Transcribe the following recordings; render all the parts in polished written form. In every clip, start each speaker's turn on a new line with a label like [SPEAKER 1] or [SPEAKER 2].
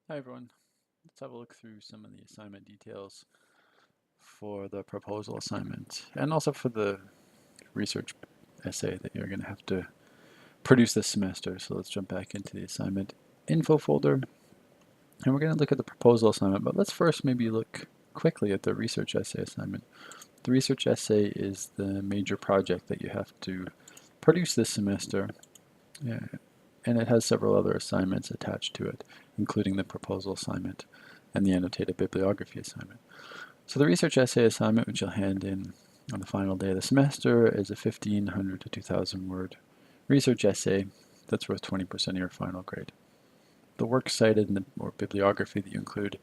[SPEAKER 1] Hi everyone. Let's have a look through some of the assignment details for the proposal assignment and also for the research essay that you're going to have to produce this semester. So let's jump back into the assignment info folder and we're going to look at the proposal assignment, but let's first maybe look quickly at the research essay assignment. The research essay is the major project that you have to produce this semester, and it has several other assignments attached to it, including the proposal assignment and the annotated bibliography assignment. So the research essay assignment, which you'll hand in on the final day of the semester, is a 1,500 to 2,000 word research essay that's worth 20% of your final grade. The works cited in the or bibliography that you include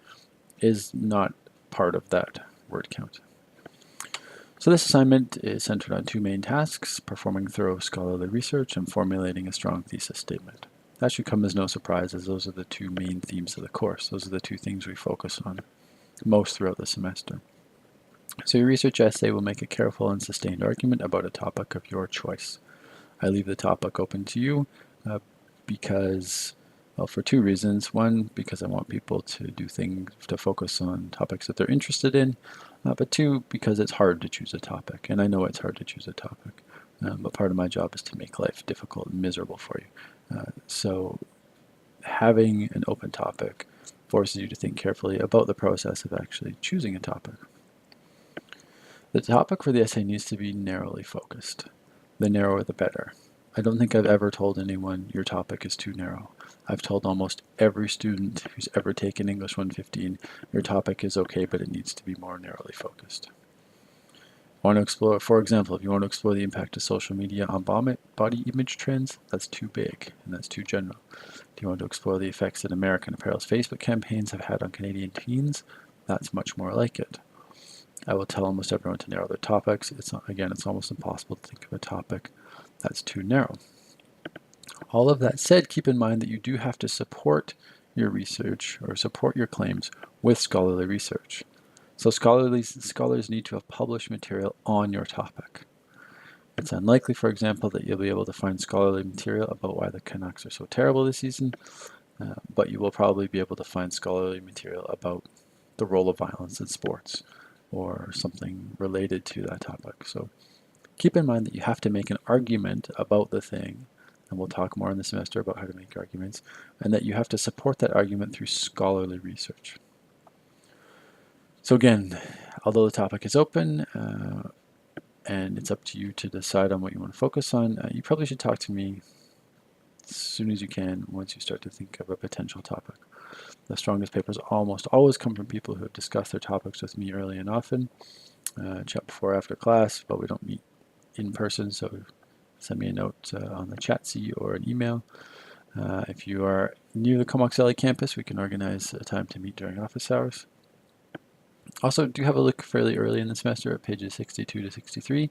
[SPEAKER 1] is not part of that word count. So this assignment is centered on two main tasks: performing thorough scholarly research and formulating a strong thesis statement. That should come as no surprise, as those are the two main themes of the course. Those are the two things we focus on most throughout the semester. So your research essay will make a careful and sustained argument about a topic of your choice. I leave the topic open to you because, well, for two reasons. One, because I want people to do things to focus on topics that they're interested in, but two, because it's hard to choose a topic, and I know it's hard to choose a topic, but part of my job is to make life difficult and miserable for you. So having an open topic forces you to think carefully about the process of actually choosing a topic. The topic for the essay needs to be narrowly focused. The narrower the better. I don't think I've ever told anyone your topic is too narrow. I've told almost every student who's ever taken English 115, your topic is okay, but it needs to be more narrowly focused. Want to explore, for example, if you want to explore the impact of social media on body image trends, that's too big and that's too general. Do you want to explore the effects that American Apparel's Facebook campaigns have had on Canadian teens? That's much more like it. I will tell almost everyone to narrow their topics. It's almost impossible to think of a topic that's too narrow. All of that said, keep in mind that you do have to support your research or support your claims with scholarly research. So scholars need to have published material on your topic. It's unlikely, for example, that you'll be able to find scholarly material about why the Canucks are so terrible this season, but you will probably be able to find scholarly material about the role of violence in sports or something related to that topic. So keep in mind that you have to make an argument about the thing, and we'll talk more in the semester about how to make arguments, and that you have to support that argument through scholarly research. So again, although the topic is open, and it's up to you to decide on what you want to focus on, you probably should talk to me as soon as you can once you start to think of a potential topic. The strongest papers almost always come from people who have discussed their topics with me early and often, chat before or after class, but we don't meet in person, so send me a note on the Chatsy or an email. If you are near the Comox LA campus, we can organize a time to meet during office hours. Also, do have a look fairly early in the semester at pages 62 to 63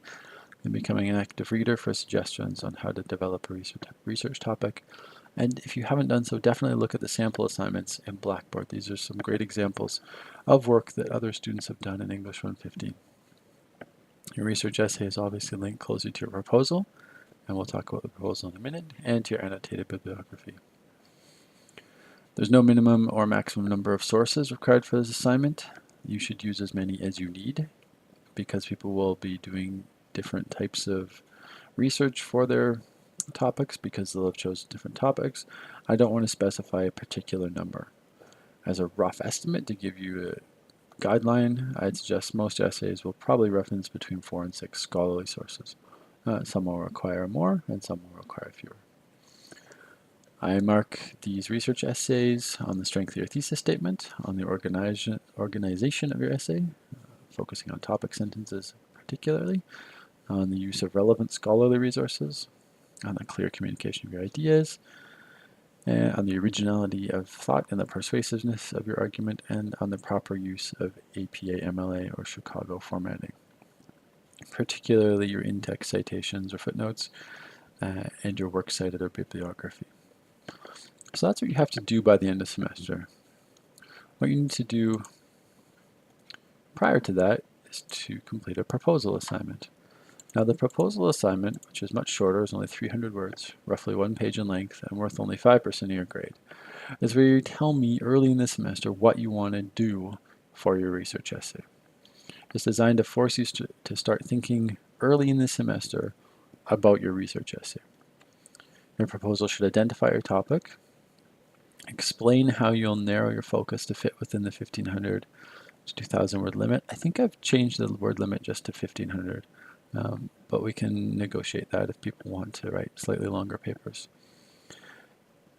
[SPEAKER 1] and becoming an active reader for suggestions on how to develop a research topic. And if you haven't done so, definitely look at the sample assignments in Blackboard. These are some great examples of work that other students have done in English 115. Your research essay is obviously linked closely to your proposal, and we'll talk about the proposal in a minute, and to your annotated bibliography. There's no minimum or maximum number of sources required for this assignment. You should use as many as you need, because people will be doing different types of research for their topics because they'll have chosen different topics. I don't want to specify a particular number. As a rough estimate to give you a guideline, I'd suggest most essays will probably reference between 4 and 6 scholarly sources. Some will require more and some will require fewer. I mark these research essays on the strength of your thesis statement, on the organization of your essay, focusing on topic sentences particularly, on the use of relevant scholarly resources, on the clear communication of your ideas, and on the originality of thought and the persuasiveness of your argument, and on the proper use of APA, MLA, or Chicago formatting, particularly your in-text citations or footnotes, and your works cited or bibliography. So that's what you have to do by the end of the semester. What you need to do prior to that is to complete a proposal assignment. Now the proposal assignment, which is much shorter, is only 300 words, roughly 1 page in length, and worth only 5% of your grade. is where you tell me early in the semester what you want to do for your research essay. It's designed to force you to start thinking early in the semester about your research essay. Your proposal should identify your topic, explain how you'll narrow your focus to fit within the 1,500 to 2,000 word limit. I think I've changed the word limit just to 1,500, but we can negotiate that if people want to write slightly longer papers.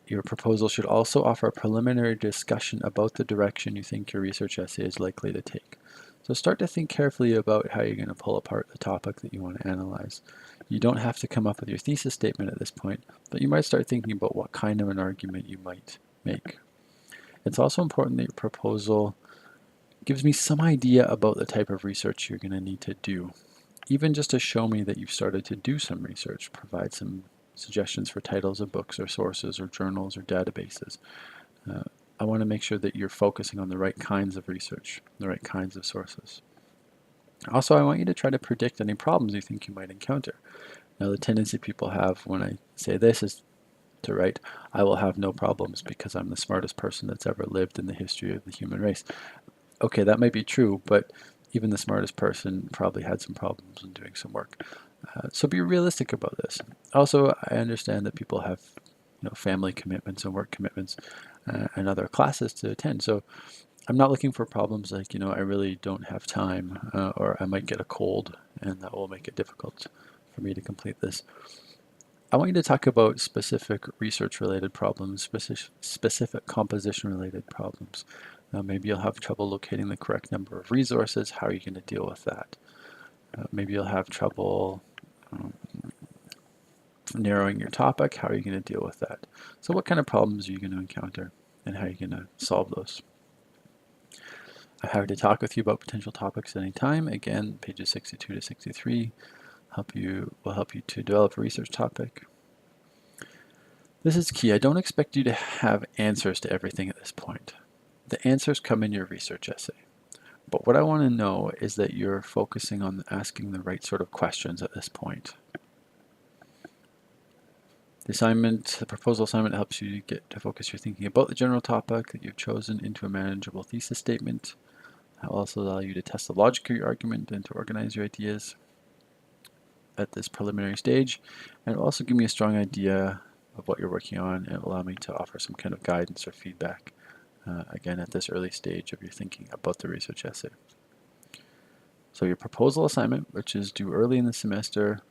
[SPEAKER 1] Your proposal should also offer a preliminary discussion about the direction you think your research essay is likely to take. So start to think carefully about how you're going to pull apart the topic that you want to analyze. You don't have to come up with your thesis statement at this point, but you might start thinking about what kind of an argument you might make. It's also important that your proposal gives me some idea about the type of research you're going to need to do. Even just to show me that you've started to do some research, provide some suggestions for titles of books or sources or journals or databases. I want to make sure that you're focusing on the right kinds of research, the right kinds of sources. Also, I want you to try to predict any problems you think you might encounter. Now, the tendency people have when I say this is to write, I will have no problems because I'm the smartest person that's ever lived in the history of the human race. Okay, that might be true, but even the smartest person probably had some problems in doing some work. So be realistic about this. Also, I understand that people have family commitments and work commitments and other classes to attend. So I'm not looking for problems like, I really don't have time or I might get a cold and that will make it difficult for me to complete this. I want you to talk about specific research-related problems, specific composition-related problems. Maybe you'll have trouble locating the correct number of resources. How are you going to deal with that? Maybe you'll have trouble narrowing your topic. How are you going to deal with that? So what kind of problems are you going to encounter and how are you going to solve those? I'm happy to talk with you about potential topics at any time. Again, pages 62 to 63 will help you to develop a research topic. This is key. I don't expect you to have answers to everything at this point. The answers come in your research essay. But what I want to know is that you're focusing on asking the right sort of questions at this point. The proposal assignment helps you get to focus your thinking about the general topic that you've chosen into a manageable thesis statement. It will also allow you to test the logic of your argument and to organize your ideas at this preliminary stage. And it will also give me a strong idea of what you're working on and allow me to offer some kind of guidance or feedback, again, at this early stage of your thinking about the research essay. So your proposal assignment, which is due early in the semester,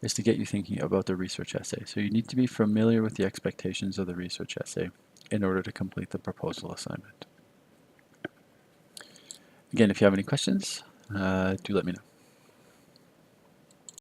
[SPEAKER 1] is to get you thinking about the research essay. So you need to be familiar with the expectations of the research essay in order to complete the proposal assignment. Again, if you have any questions, do let me know.